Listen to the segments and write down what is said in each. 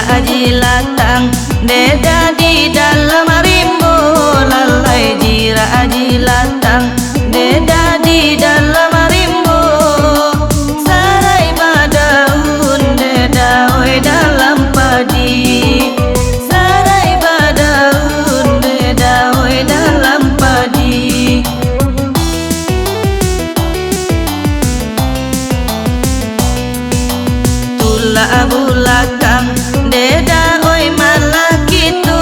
jilatang deda di dalam rimbo lalai jira jilatang deda di dalam rimbo sarai badaun deda oi dalam padi sarai badaun deda oi dalam padi tula bulakang deda oi malah gitu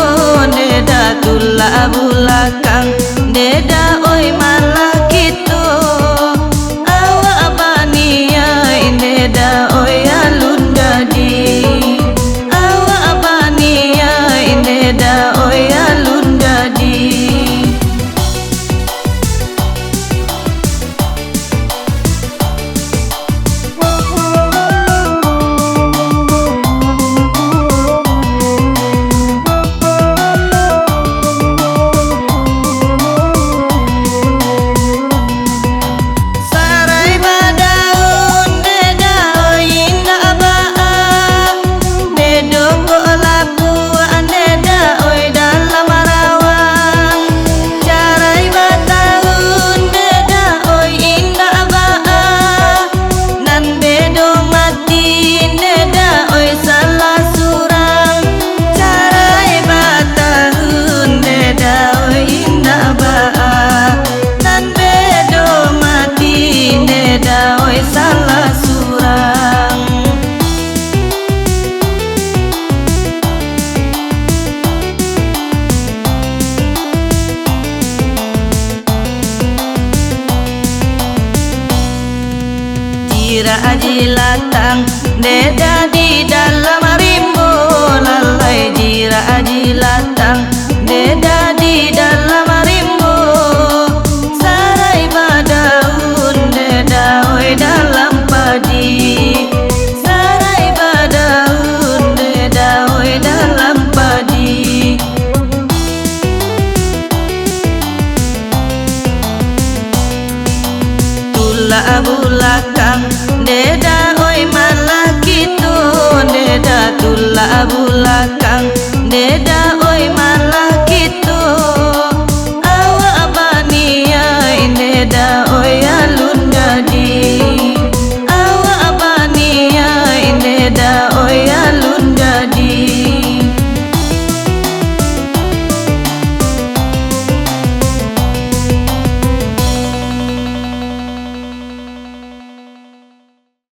deda tula bulakang deda oi malah gitu awak bania deda oi alun dadi awak bania deda oi alun dadi jira jilatang deda di dalam rimbo lalai jira jilatang deda di dalam rimbo sarai badaun deda oi dalam padi sarai badaun deda oi dalam padi tula bulakang deda oi malah gitu deda tula bulakang deda oi malah